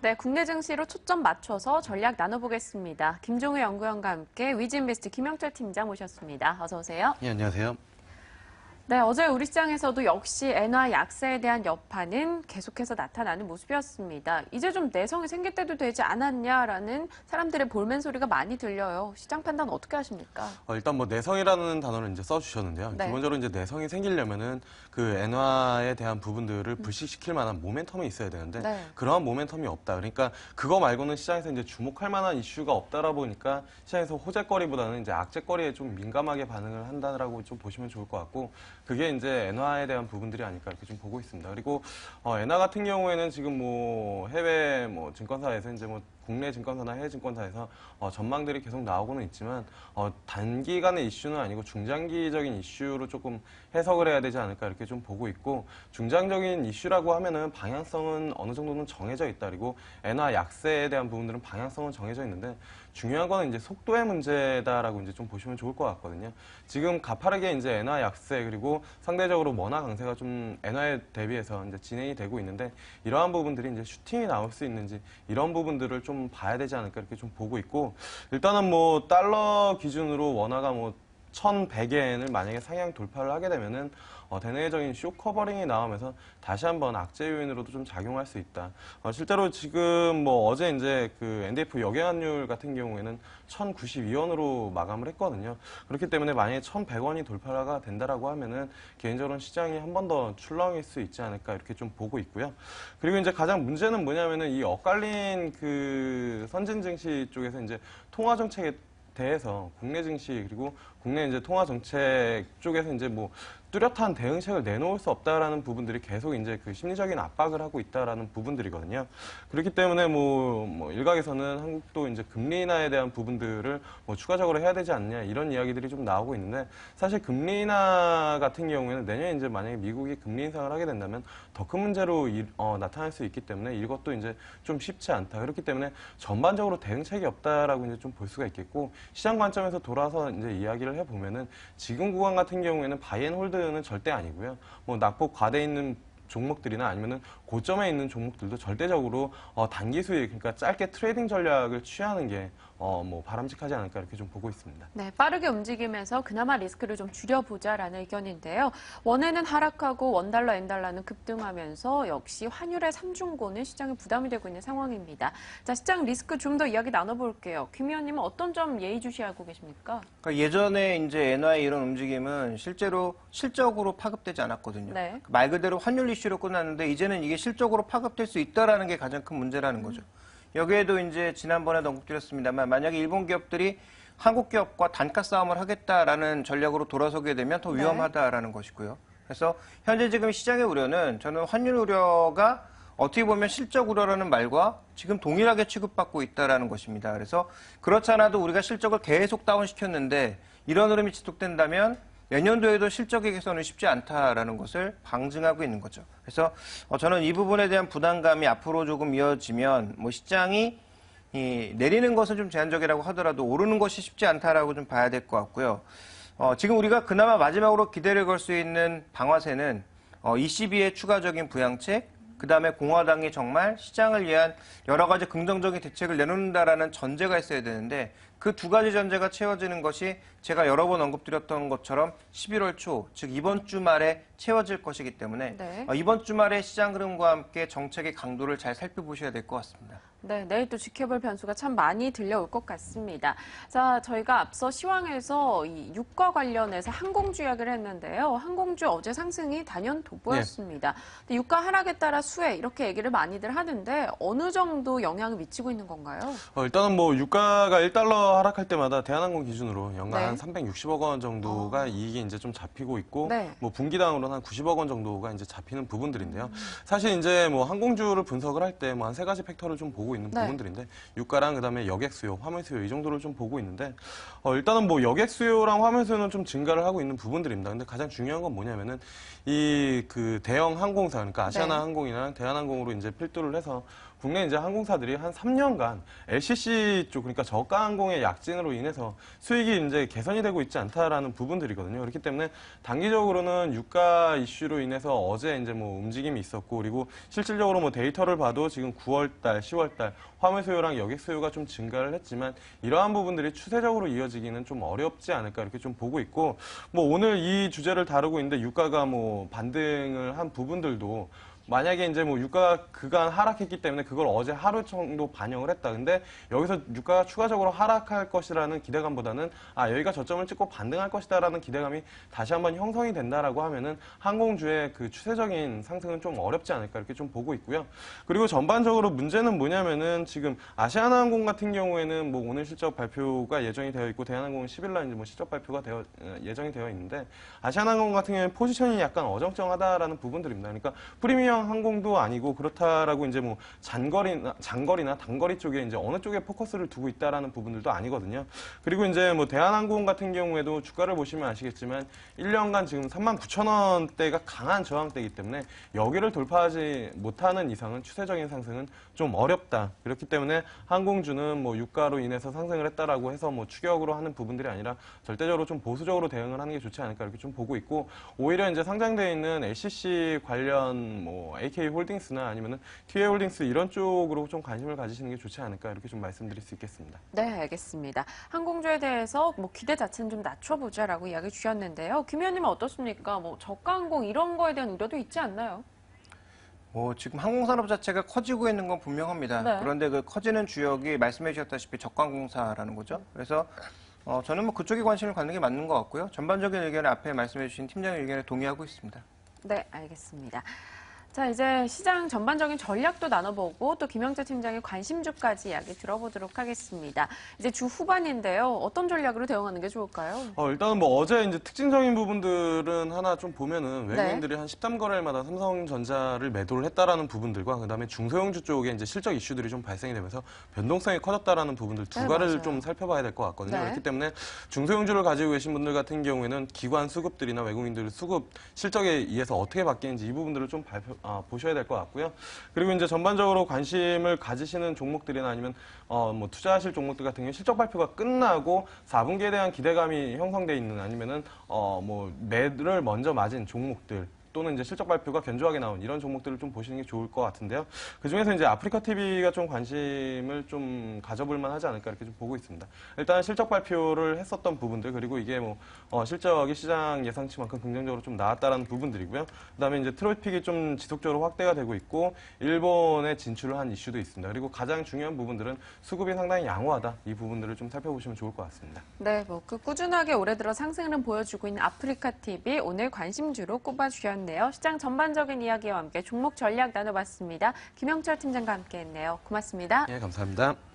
네, 국내 증시로 초점 맞춰서 전략 나눠보겠습니다. 김종우 연구원과 함께 위즈인베스트 김영철 팀장 모셨습니다. 어서 오세요. 네, 안녕하세요. 네, 어제 우리 시장에서도 역시 엔화 약세에 대한 여파는 계속해서 나타나는 모습이었습니다. 이제 좀 내성이 생길 때도 되지 않았냐라는 사람들의 볼멘 소리가 많이 들려요. 시장 판단 어떻게 하십니까? 일단 뭐 내성이라는 단어를 이제 써주셨는데요. 네. 기본적으로 이제 내성이 생기려면은 그 엔화에 대한 부분들을 불식시킬 만한 모멘텀이 있어야 되는데 네. 그러한 모멘텀이 없다. 그러니까 그거 말고는 시장에서 이제 주목할 만한 이슈가 없다라 보니까 시장에서 호재거리보다는 이제 악재거리에 좀 민감하게 반응을 한다라고 좀 보시면 좋을 것 같고. 그게 이제 엔화에 대한 부분들이 아닐까 이렇게 좀 보고 있습니다. 그리고 엔화 같은 경우에는 지금 뭐 해외 뭐 증권사에서 이제 뭐 국내 증권사나 해외 증권사에서 전망들이 계속 나오고는 있지만 단기간의 이슈는 아니고 중장기적인 이슈로 조금 해석을 해야 되지 않을까 이렇게 좀 보고 있고 중장적인 이슈라고 하면은 방향성은 어느 정도는 정해져 있다. 그리고 엔화 약세에 대한 부분들은 방향성은 정해져 있는데 중요한 거는 이제 속도의 문제다라고 이제 좀 보시면 좋을 것 같거든요. 지금 가파르게 이제 엔화 약세 그리고 상대적으로 원화 강세가 좀 엔화에 대비해서 이제 진행이 되고 있는데 이러한 부분들이 이제 슈팅이 나올 수 있는지 이런 부분들을 좀 봐야 되지 않을까 이렇게 좀 보고 있고 일단은 뭐 달러 기준으로 원화가 뭐 1,100엔을 만약에 상향 돌파를 하게 되면은 대내적인 쇼 커버링이 나오면서 다시 한번 악재 요인으로도 좀 작용할 수 있다. 실제로 지금 뭐 어제 이제 그 NDF 역영환율 같은 경우에는 1,092원으로 마감을 했거든요. 그렇기 때문에 만약에 1,100원이 돌파가 된다라고 하면은 개인적으로는 시장이 한 번 더 출렁일 수 있지 않을까 이렇게 좀 보고 있고요. 그리고 이제 가장 문제는 뭐냐면은 이 엇갈린 그 선진 증시 쪽에서 이제 통화 정책에 대해서 국내 증시 그리고 국내 이제 통화 정책 쪽에서 이제 뭐 뚜렷한 대응책을 내놓을 수 없다라는 부분들이 계속 이제 그 심리적인 압박을 하고 있다라는 부분들이거든요. 그렇기 때문에 뭐 일각에서는 한국도 이제 금리 인하에 대한 부분들을 뭐 추가적으로 해야 되지 않냐 이런 이야기들이 좀 나오고 있는데 사실 금리 인하 같은 경우에는 내년에 이제 만약에 미국이 금리 인상을 하게 된다면 더 큰 문제로 나타날 수 있기 때문에 이것도 이제 좀 쉽지 않다. 그렇기 때문에 전반적으로 대응책이 없다라고 이제 좀 볼 수가 있겠고 시장 관점에서 돌아서 이제 이야기를 해보면은 지금 구간 같은 경우에는 바이앤홀드는 절대 아니고요. 뭐 낙폭 과대 있는 종목들이나 아니면은 고점에 있는 종목들도 절대적으로 단기 수익, 그러니까 짧게 트레이딩 전략을 취하는 게 뭐 바람직하지 않을까 이렇게 좀 보고 있습니다. 네, 빠르게 움직이면서 그나마 리스크를 좀 줄여보자라는 의견인데요. 원화는 하락하고 원달러, 엔달러는 급등하면서 역시 환율의 삼중고는 시장에 부담이 되고 있는 상황입니다. 자, 시장 리스크 좀 더 이야기 나눠볼게요. 김 의원님은 어떤 점 예의주시하고 계십니까? 그러니까 예전에 이제 엔화의 이런 움직임은 실제로 실적으로 파급되지 않았거든요. 네. 말 그대로 환율 이슈로 끝났는데 이제는 이게 실적으로 파급될 수 있다라는 게 가장 큰 문제라는 거죠. 여기에도 이제 지난번에도 언급드렸습니다만 만약에 일본 기업들이 한국 기업과 단가 싸움을 하겠다라는 전략으로 돌아서게 되면 더 위험하다라는 것이고요. 그래서 현재 지금 시장의 우려는 저는 환율 우려가 어떻게 보면 실적 우려라는 말과 지금 동일하게 취급받고 있다라는 것입니다. 그래서 그렇지 않아도 우리가 실적을 계속 다운시켰는데 이런 흐름이 지속된다면 내년도에도 실적의 개선은 쉽지 않다라는 것을 방증하고 있는 거죠. 그래서 저는 이 부분에 대한 부담감이 앞으로 조금 이어지면 뭐 시장이 내리는 것은 좀 제한적이라고 하더라도 오르는 것이 쉽지 않다라고 좀 봐야 될 것 같고요. 지금 우리가 그나마 마지막으로 기대를 걸 수 있는 방아쇠는 ECB의 추가적인 부양책, 그 다음에 공화당이 정말 시장을 위한 여러 가지 긍정적인 대책을 내놓는다라는 전제가 있어야 되는데 그 두 가지 전제가 채워지는 것이 제가 여러 번 언급드렸던 것처럼 11월 초, 즉 이번 주말에 채워질 것이기 때문에 이번 주말에 시장 흐름과 함께 정책의 강도를 잘 살펴보셔야 될 것 같습니다. 네, 내일 또 지켜볼 변수가 참 많이 들려올 것 같습니다. 자, 저희가 앞서 시황에서 이 유가 관련해서 항공주 이야기를 했는데요. 항공주 어제 상승이 단연 돋보였습니다. 근데 유가 하락에 따라 수혜 이렇게 얘기를 많이들 하는데 어느 정도 영향을 미치고 있는 건가요? 일단은 뭐 유가가 1달러 하락할 때마다 대한항공 기준으로 연간 한 360억 원 정도가 이익이 이제 좀 잡히고 있고 뭐 분기당으로는 한 90억 원 정도가 이제 잡히는 부분들인데요. 사실 이제 뭐 항공주를 분석을 할 때 뭐 한 세 가지 팩터를 좀 보고 있는 부분들인데 유가랑 그다음에 여객 수요, 화물 수요 이 정도를 좀 보고 있는데 일단은 뭐 여객 수요랑 화물 수요는 좀 증가를 하고 있는 부분들입니다. 근데 가장 중요한 건 뭐냐면은 이 그 대형 항공사 그러니까 아시아나 항공이나 대한항공으로 이제 필두를 해서 국내 이제 항공사들이 한 3년간 LCC 쪽 그러니까 저가 항공에 시장의 약진으로 인해서 수익이 이제 개선이 되고 있지 않다라는 부분들이거든요. 그렇기 때문에 단기적으로는 유가 이슈로 인해서 어제 이제 뭐 움직임이 있었고, 그리고 실질적으로 뭐 데이터를 봐도 지금 9월달, 10월달 화물 수요랑 여객 수요가 좀 증가를 했지만 이러한 부분들이 추세적으로 이어지기는 좀 어렵지 않을까 이렇게 좀 보고 있고, 뭐 오늘 이 주제를 다루고 있는데 유가가 뭐 반등을 한 부분들도 만약에 이제 뭐 유가가 그간 하락했기 때문에 그걸 어제 하루 정도 반영을 했다. 근데 여기서 유가가 추가적으로 하락할 것이라는 기대감보다는 여기가 저점을 찍고 반등할 것이다라는 기대감이 다시 한번 형성이 된다라고 하면은 항공주의 그 추세적인 상승은 좀 어렵지 않을까 이렇게 좀 보고 있고요. 그리고 전반적으로 문제는 뭐냐면은 지금 아시아나항공 같은 경우에는 뭐 오늘 실적 발표가 예정이 되어 있고 대한항공은 10일 날 이제 뭐 실적 발표가 예정이 되어 있는데 아시아나항공 같은 경우에는 포지션이 약간 어정쩡하다라는 부분들입니다. 그러니까 프리미엄 항공도 아니고 그렇다라고 이제 뭐 장거리나 단거리 쪽에 이제 어느 쪽에 포커스를 두고 있다라는 부분들도 아니거든요. 그리고 이제 뭐 대한항공 같은 경우에도 주가를 보시면 아시겠지만 1년간 지금 39,000원대가 강한 저항대이기 때문에 여기를 돌파하지 못하는 이상은 추세적인 상승은 좀 어렵다. 그렇기 때문에 항공주는 뭐 유가로 인해서 상승을 했다라고 해서 뭐 추격으로 하는 부분들이 아니라 절대적으로 좀 보수적으로 대응을 하는 게 좋지 않을까 이렇게 좀 보고 있고, 오히려 이제 상장되어 있는 LCC 관련 뭐 AK홀딩스나 아니면은 TA홀딩스 이런 쪽으로 좀 관심을 가지시는 게 좋지 않을까 이렇게 좀 말씀드릴 수 있겠습니다. 네, 알겠습니다. 항공주에 대해서 뭐 기대 자체는 좀 낮춰보자라고 이야기 주셨는데요. 김 의원님은 어떻습니까? 뭐 저가항공 이런 거에 대한 우려도 있지 않나요? 지금 항공산업 자체가 커지고 있는 건 분명합니다. 네. 그런데 그 커지는 주역이 말씀해 주셨다시피 저가항공사라는 거죠. 그래서 저는 뭐 그쪽에 관심을 갖는 게 맞는 것 같고요. 전반적인 의견은 앞에 말씀해 주신 팀장의 의견에 동의하고 있습니다. 네, 알겠습니다. 자, 이제 시장 전반적인 전략도 나눠보고 또 김영재 팀장의 관심주까지 이야기 들어보도록 하겠습니다. 이제 주 후반인데요. 어떤 전략으로 대응하는 게 좋을까요? 일단은 뭐 어제 이제 특징적인 부분들은 하나 좀 보면은 외국인들이 한 13거래일마다 삼성전자를 매도를 했다라는 부분들과 그다음에 중소형주 쪽에 이제 실적 이슈들이 좀 발생이 되면서 변동성이 커졌다라는 부분들 두 가지를 맞아요. 좀 살펴봐야 될 것 같거든요. 네. 그렇기 때문에 중소형주를 가지고 계신 분들 같은 경우에는 기관 수급들이나 외국인들 수급 실적에 의해서 어떻게 바뀌는지 이 부분들을 좀 보셔야 될 것 같고요. 그리고 이제 전반적으로 관심을 가지시는 종목들이나 아니면 뭐 투자하실 종목들 같은 경우 실적 발표가 끝나고 4분기에 대한 기대감이 형성돼 있는 아니면은 뭐 매를 먼저 맞은 종목들 또는 이제 실적 발표가 견조하게 나온 이런 종목들을 좀 보시는 게 좋을 것 같은데요. 그 중에서 이제 아프리카 TV가 좀 관심을 좀 가져볼 만하지 않을까 이렇게 좀 보고 있습니다. 일단 실적 발표를 했었던 부분들 그리고 이게 뭐 실적이 시장 예상치만큼 긍정적으로 좀 나왔다라는 부분들이고요. 그다음에 이제 트래픽이 좀 지속적으로 확대가 되고 있고 일본에 진출을 한 이슈도 있습니다. 그리고 가장 중요한 부분들은 수급이 상당히 양호하다. 이 부분들을 좀 살펴보시면 좋을 것 같습니다. 네, 뭐 그 꾸준하게 올해 들어 상승을 보여주고 있는 아프리카 TV 오늘 관심주로 꼽아주셨네요. 시장 전반적인 이야기와 함께 종목 전략 나눠봤습니다. 김영철 팀장과 함께했네요. 고맙습니다. 예, 감사합니다.